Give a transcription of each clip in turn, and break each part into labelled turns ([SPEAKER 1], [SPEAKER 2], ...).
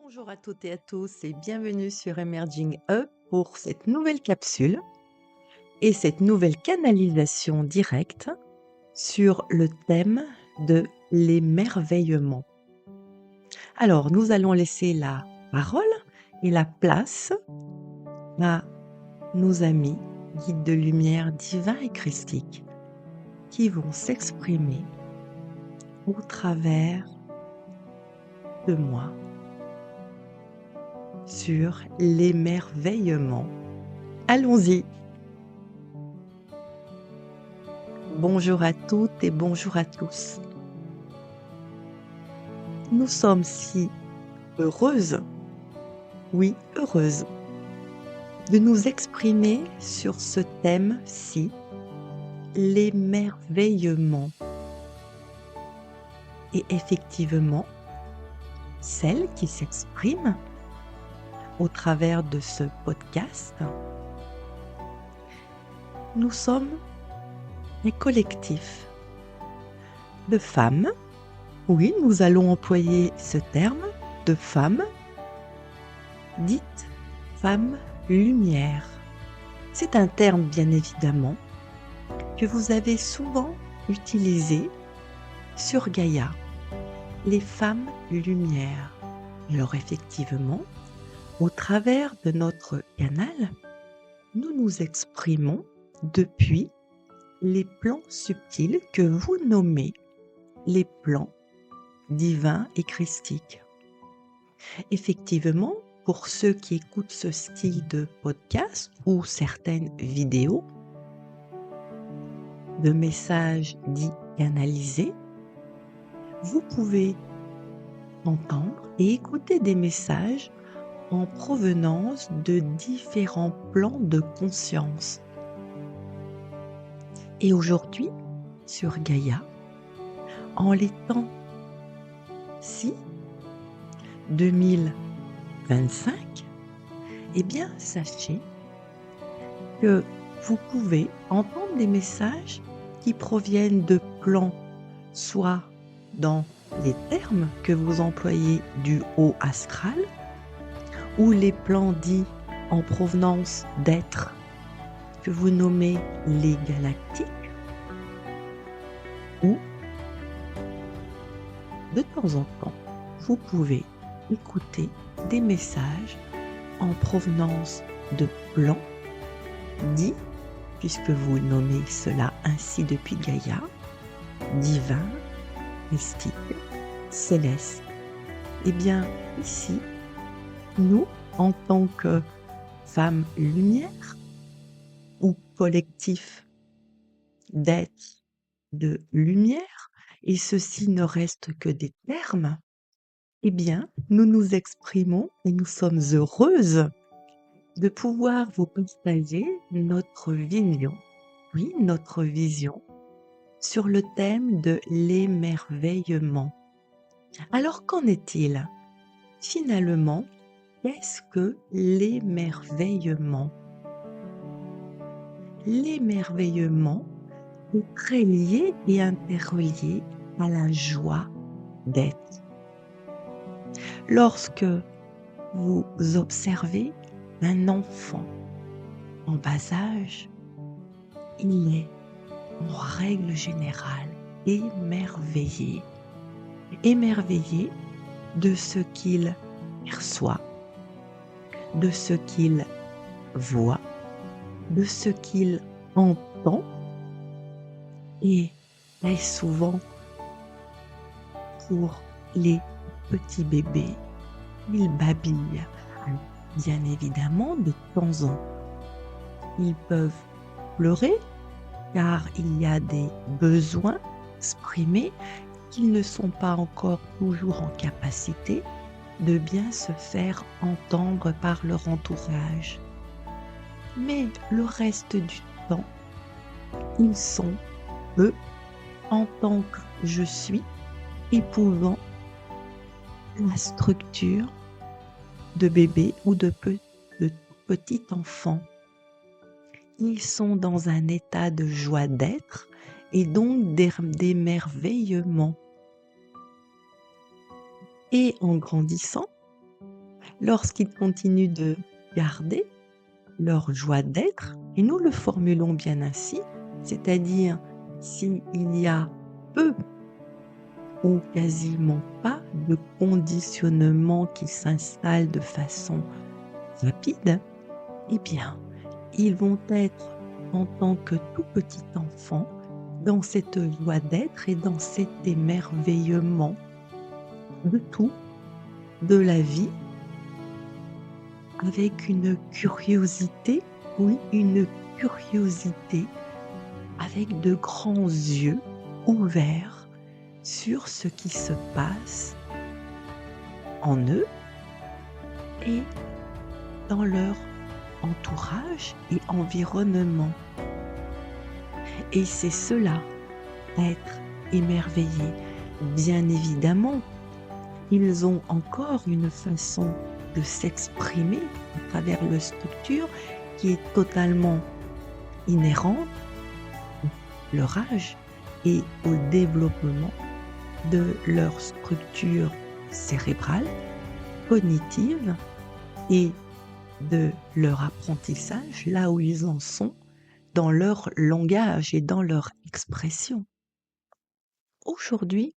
[SPEAKER 1] Bonjour à toutes et à tous et bienvenue sur Emerging Up pour cette nouvelle capsule et cette nouvelle canalisation directe sur le thème de l'émerveillement. Alors, nous allons laisser la parole et la place à nos amis guides de lumière divins et christiques qui vont s'exprimer au travers de moi sur l'émerveillement. Allons-y! Bonjour à toutes et bonjour à tous. Nous sommes si heureuses, oui, heureuses, de nous exprimer sur ce thème-ci, l'émerveillement. Et effectivement, celles qui s'expriment au travers de ce podcast, nous sommes un collectif de femmes. Oui, nous allons employer ce terme de femmes, dites femmes lumière. C'est un terme, bien évidemment, que vous avez souvent utilisé sur Gaïa, les femmes lumière. Alors effectivement, au travers de notre canal, nous nous exprimons depuis les plans subtils que vous nommez les plans divins et christiques. Effectivement, pour ceux qui écoutent ce style de podcast ou certaines vidéos, de messages dits canalisés, vous pouvez entendre et écouter des messages en provenance de différents plans de conscience. Et aujourd'hui, sur Gaïa, en les temps-ci, 2025, eh bien, sachez que vous pouvez entendre des messages qui proviennent de plans, soit dans les termes que vous employez du haut astral, ou les plans dits en provenance d'êtres que vous nommez les galactiques, ou de temps en temps, vous pouvez écouter des messages en provenance de plans dits, puisque vous nommez cela ainsi depuis Gaïa, divins, mystiques, célestes. Eh bien, ici, nous, en tant que femmes lumière ou collectif d'êtres de lumière, et ceci ne reste que des termes, eh bien, nous nous exprimons et nous sommes heureuses de pouvoir vous partager notre vision, oui, notre vision sur le thème de l'émerveillement. Alors, qu'en est-il? Finalement, qu'est-ce que l'émerveillement? L'émerveillement est très lié et interrelié à la joie d'être. Lorsque vous observez un enfant en bas âge, il est en règle générale émerveillé. Émerveillé de ce qu'il perçoit, de ce qu'il voit, de ce qu'il entend, et très souvent pour les petits bébés, ils babillent. Bien évidemment, de temps en temps, ils peuvent pleurer car il y a des besoins exprimés qu'ils ne sont pas encore toujours en capacité de bien se faire entendre par leur entourage. Mais le reste du temps, ils sont, eux, en tant que je suis, épouvant la structure de bébé ou de petit enfant. Ils sont dans un état de joie d'être et donc d'émerveillement. Et en grandissant, lorsqu'ils continuent de garder leur joie d'être, et nous le formulons bien ainsi, c'est-à-dire s'il y a peu ou quasiment pas de conditionnement qui s'installe de façon rapide, eh bien, ils vont être en tant que tout petit enfant dans cette joie d'être et dans cet émerveillement de tout, de la vie, avec une curiosité, oui, une curiosité avec de grands yeux ouverts sur ce qui se passe en eux et dans leur entourage et environnement. Et c'est cela, être émerveillé. Bien évidemment, ils ont encore une façon de s'exprimer à travers leur structure qui est totalement inhérente à leur âge et au développement de leur structure cérébrale, cognitive et de leur apprentissage, là où ils en sont, dans leur langage et dans leur expression. Aujourd'hui,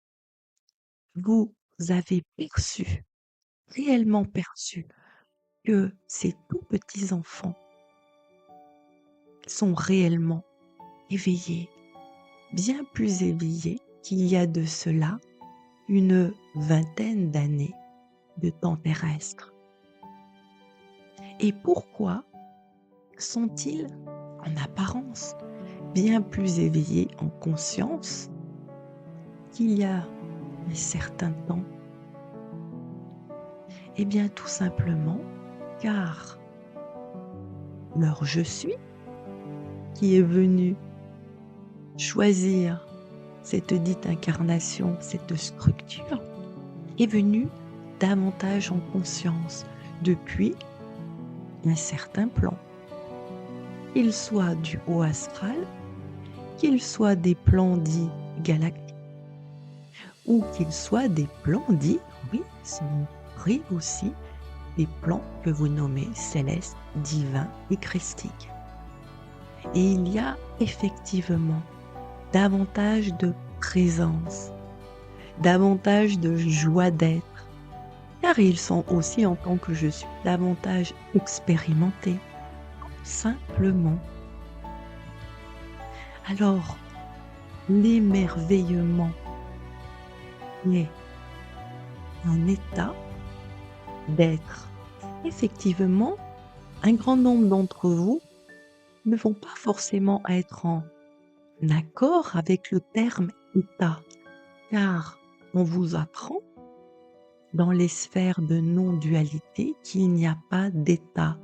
[SPEAKER 1] vous avez perçu, réellement perçu, que ces tout petits enfants sont réellement éveillés, bien plus éveillés qu'il y a de cela une vingtaine d'années de temps terrestre. Et pourquoi sont-ils, en apparence, bien plus éveillés en conscience qu'il y a un certain temps? Eh bien, tout simplement car leur je suis, qui est venu choisir cette dite incarnation, cette structure, est venu davantage en conscience depuis un certain plan. Qu'il soit du haut astral, qu'il soit des plans dits galactiques, ou qu'il soit des plans dits, oui, c'est compris aussi, des plans que vous nommez célestes, divins et christiques. Et il y a effectivement davantage de présence, davantage de joie d'être, car ils sont aussi, en tant que je suis, davantage expérimentés, simplement. Alors, l'émerveillement est un état d'être. Effectivement, un grand nombre d'entre vous ne vont pas forcément être en accord avec le terme état, car on vous apprend dans les sphères de non-dualité qu'il n'y a pas d'état.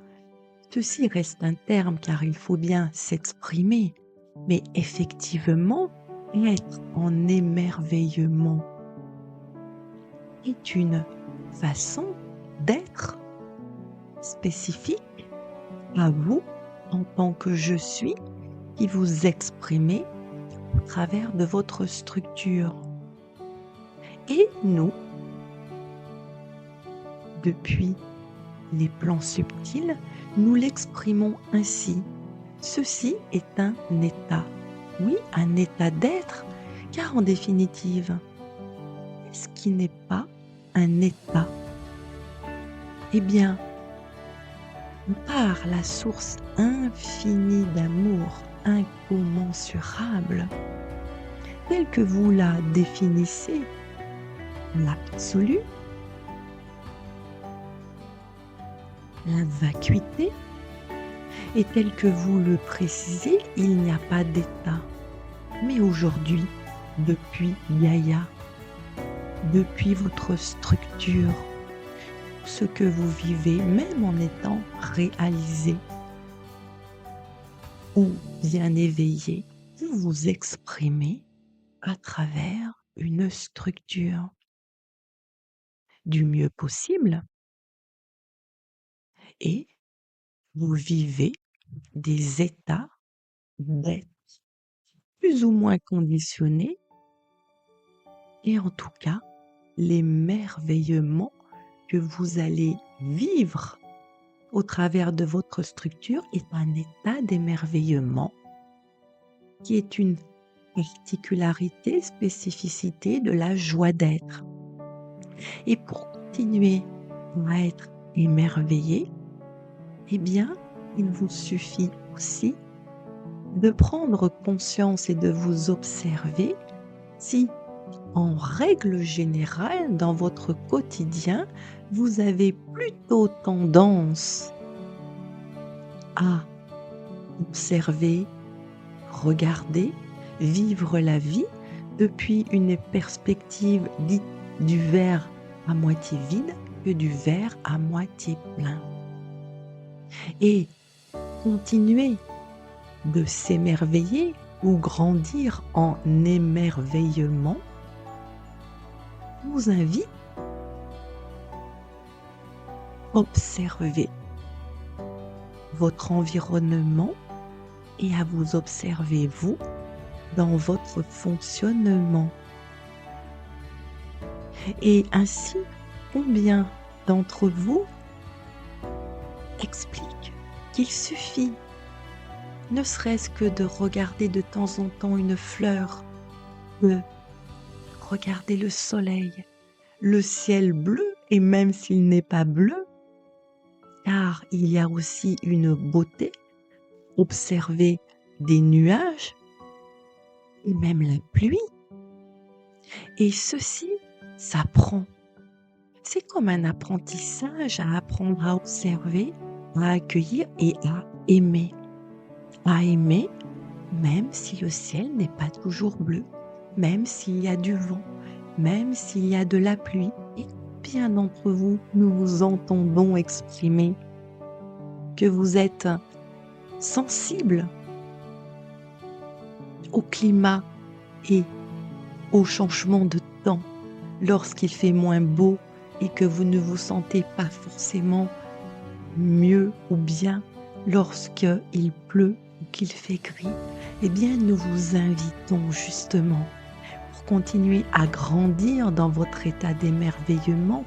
[SPEAKER 1] Ceci reste un terme car il faut bien s'exprimer, mais effectivement, être en émerveillement est une façon d'être spécifique à vous en tant que je suis qui vous exprimez au travers de votre structure. Et nous, depuis les plans subtils, nous l'exprimons ainsi. Ceci est un état. Oui, un état d'être, car en définitive, ce qui n'est pas un état, eh bien, par la source infinie d'amour incommensurable, telle que vous la définissez, l'absolu, la vacuité, et tel que vous le précisez, il n'y a pas d'état. Mais aujourd'hui, depuis Gaïa, depuis votre structure, ce que vous vivez, même en étant réalisé ou bien éveillé, vous vous exprimez à travers une structure du mieux possible et vous vivez des états d'être plus ou moins conditionnés et en tout cas l'émerveillement que vous allez vivre au travers de votre structure est un état d'émerveillement qui est une particularité, spécificité de la joie d'être. Et pour continuer à être émerveillé, eh bien, il vous suffit aussi de prendre conscience et de vous observer si, en règle générale, dans votre quotidien, vous avez plutôt tendance à observer, regarder, vivre la vie depuis une perspective dite du verre à moitié vide que du verre à moitié plein. Et continuer de s'émerveiller ou grandir en émerveillement vous invite à observer votre environnement et à vous observer vous dans votre fonctionnement. Et ainsi, combien d'entre vous expliquent qu'il suffit, ne serait-ce que de regarder de temps en temps une fleur, de regarder le soleil, le ciel bleu, et même s'il n'est pas bleu, car il y a aussi une beauté, observer des nuages et même la pluie. Et ceci s'apprend. C'est comme un apprentissage à apprendre à observer, à accueillir et à aimer. À aimer même si le ciel n'est pas toujours bleu, même s'il y a du vent, même s'il y a de la pluie. Et combien d'entre vous nous vous entendons exprimer que vous êtes sensible au climat et au changement de temps lorsqu'il fait moins beau et que vous ne vous sentez pas forcément mieux ou bien lorsqu'il pleut ou qu'il fait gris. Eh bien, nous vous invitons justement pour continuer à grandir dans votre état d'émerveillement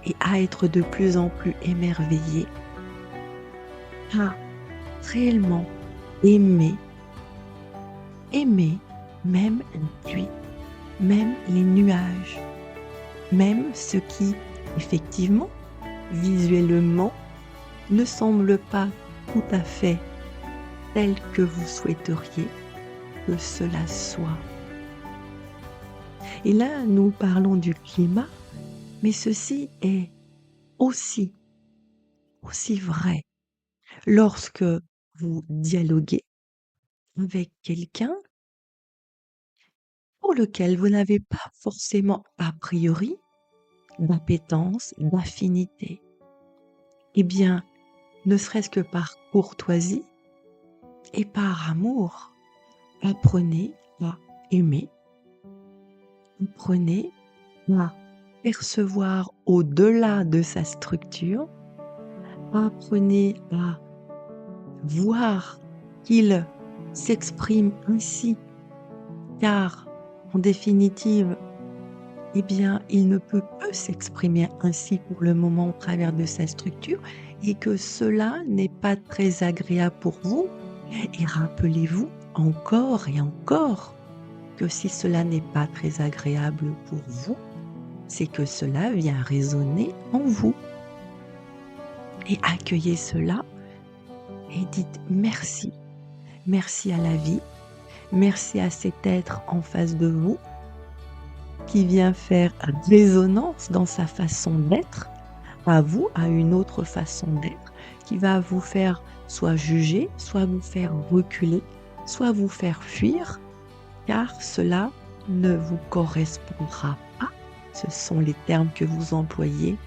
[SPEAKER 1] et à être de plus en plus émerveillé, à réellement aimer même la pluie, même les nuages, même ce qui, effectivement, visuellement, ne semble pas tout à fait tel que vous souhaiteriez que cela soit. Et là, nous parlons du climat, mais ceci est aussi vrai lorsque vous dialoguez avec quelqu'un pour lequel vous n'avez pas forcément a priori d'appétence, d'affinité. Eh bien, ne serait-ce que par courtoisie et par amour, apprenez à aimer, apprenez à percevoir au-delà de sa structure, apprenez à voir qu'il s'exprime ainsi, car en définitive, eh bien, il ne peut que s'exprimer ainsi pour le moment au travers de sa structure et que cela n'est pas très agréable pour vous. Et rappelez-vous encore et encore que si cela n'est pas très agréable pour vous, c'est que cela vient résonner en vous. Et accueillez cela et dites merci. Merci à la vie, merci à cet être en face de vous qui vient faire résonance dans sa façon d'être, à vous, à une autre façon d'être, qui va vous faire soit juger, soit vous faire reculer, soit vous faire fuir, car cela ne vous correspondra pas. Ce sont les termes que vous employez.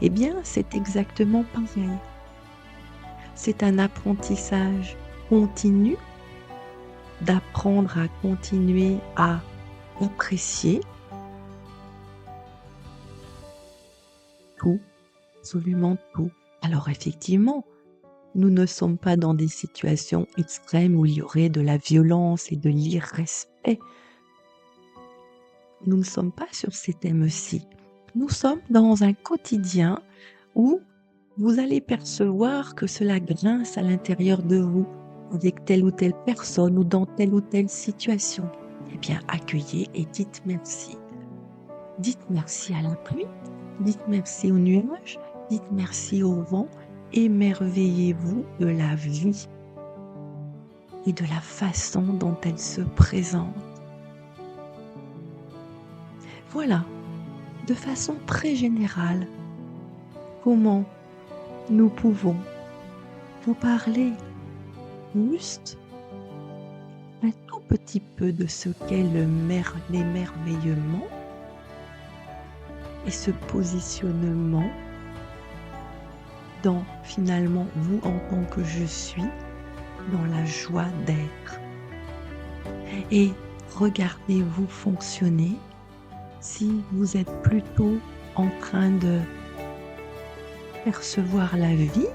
[SPEAKER 1] Eh bien, c'est exactement pareil. C'est un apprentissage continu d'apprendre à continuer à apprécier tout, absolument tout. Alors effectivement, nous ne sommes pas dans des situations extrêmes où il y aurait de la violence et de l'irrespect. Nous ne sommes pas sur ces thèmes-ci. Nous sommes dans un quotidien où vous allez percevoir que cela grince à l'intérieur de vous, avec telle ou telle personne ou dans telle ou telle situation. Eh bien, accueillez et dites merci. Dites merci à la pluie, dites merci aux nuages, dites merci au vent, émerveillez-vous de la vie et de la façon dont elle se présente. Voilà, de façon très générale, comment nous pouvons vous parler juste un tout petit peu de ce qu'est l'émerveillement et ce positionnement dans finalement vous en tant que je suis, dans la joie d'être. Et regardez-vous fonctionner si vous êtes plutôt en train de percevoir la vie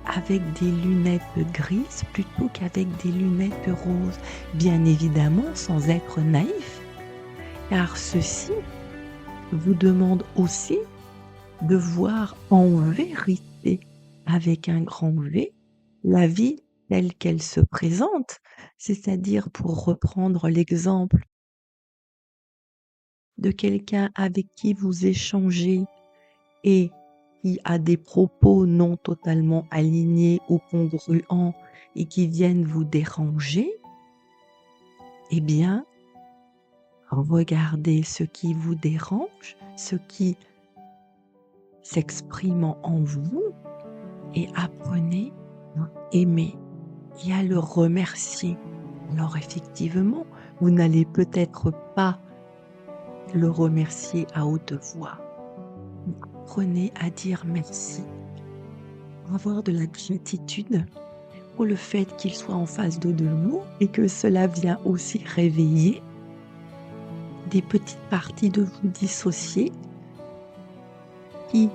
[SPEAKER 1] avec des lunettes grises plutôt qu'avec des lunettes roses. Bien évidemment, sans être naïf, car ceci vous demande aussi de voir en vérité, avec un grand V, la vie telle qu'elle se présente, c'est-à-dire, pour reprendre l'exemple de quelqu'un avec qui vous échangez et qui a des propos non totalement alignés ou congruents et qui viennent vous déranger, eh bien, regardez ce qui vous dérange, ce qui s'exprime en vous et apprenez à aimer et à le remercier. Alors effectivement, vous n'allez peut-être pas le remercier à haute voix. Apprenez à dire merci, avoir de la gratitude pour le fait qu'il soit en face de nous et que cela vient aussi réveiller des petites parties de vous dissociées qui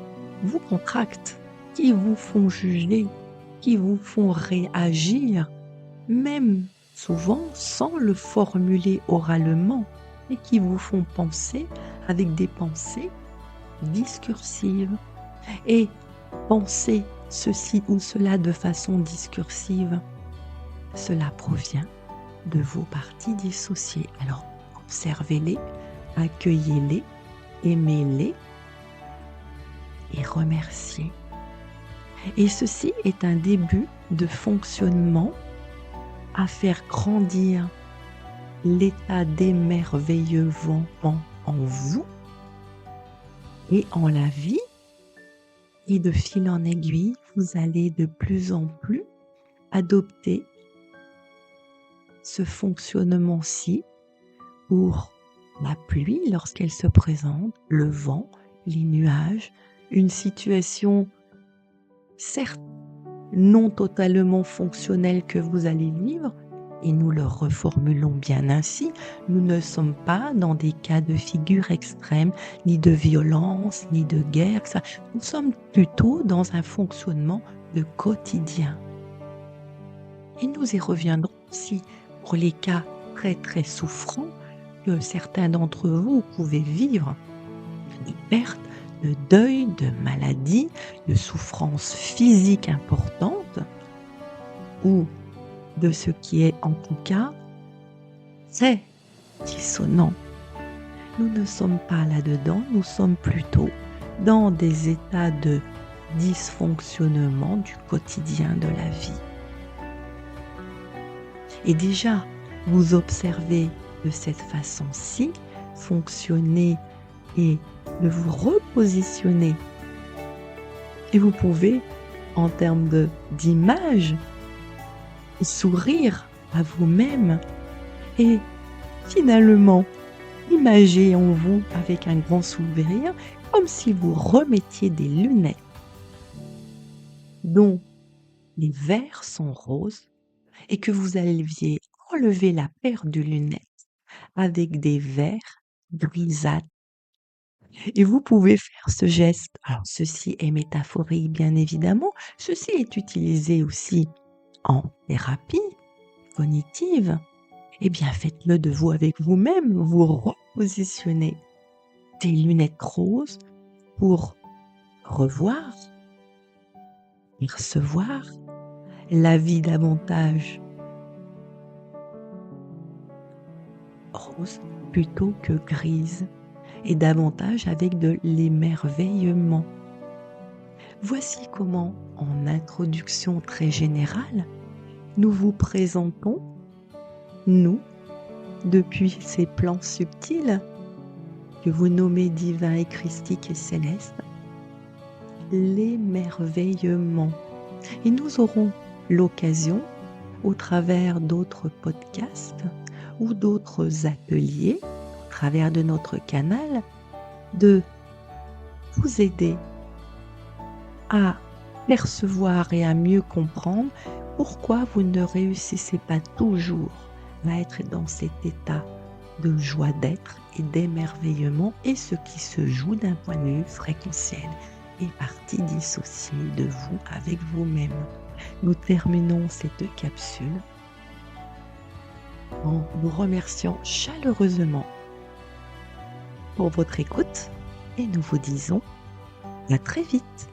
[SPEAKER 1] vous contractent, qui vous font juger, qui vous font réagir, même souvent sans le formuler oralement, et qui vous font penser avec des pensées discursives. Et penser ceci ou cela de façon discursive, cela provient de vos parties dissociées. Alors, observez-les, accueillez-les, aimez-les et remerciez. Et ceci est un début de fonctionnement à faire grandir l'état d'émerveillement en vous et en la vie. Et de fil en aiguille, vous allez de plus en plus adopter ce fonctionnement-ci pour la pluie lorsqu'elle se présente, le vent, les nuages, une situation certes non totalement fonctionnelle que vous allez vivre, et nous le reformulons bien ainsi, nous ne sommes pas dans des cas de figure extrême, ni de violence, ni de guerre, ça. Nous sommes plutôt dans un fonctionnement de quotidien. Et nous y reviendrons aussi pour les cas très très souffrants que certains d'entre vous pouvez vivre, de perte, de deuil, de maladie, de souffrance physique importante, ou de ce qui est en tout cas très dissonant. Nous ne sommes pas là-dedans, nous sommes plutôt dans des états de dysfonctionnement du quotidien de la vie. Et déjà, vous observez de cette façon-ci, fonctionner et de vous repositionner. Et vous pouvez, en termes d'image, sourire à vous-même et finalement imager en vous avec un grand sourire, comme si vous remettiez des lunettes dont les verres sont roses et que vous alliez enlever la paire de lunettes avec des verres grisâtres. Et vous pouvez faire ce geste. Alors, ceci est métaphorique, bien évidemment. Ceci est utilisé aussi en thérapie cognitive. Eh bien, faites-le de vous avec vous-même, vous repositionnez tes lunettes roses pour revoir, percevoir la vie davantage rose plutôt que grise et davantage avec de l'émerveillement. Voici comment, en introduction très générale, nous vous présentons, nous, depuis ces plans subtils que vous nommez divins et christiques et célestes, l'émerveillement. Et nous aurons l'occasion, au travers d'autres podcasts ou d'autres ateliers, au travers de notre canal, de vous aider à percevoir et à mieux comprendre pourquoi vous ne réussissez pas toujours à être dans cet état de joie d'être et d'émerveillement, et ce qui se joue d'un point de vue fréquentiel est partie dissociée de vous avec vous-même. Nous terminons cette capsule en vous remerciant chaleureusement pour votre écoute et nous vous disons à très vite.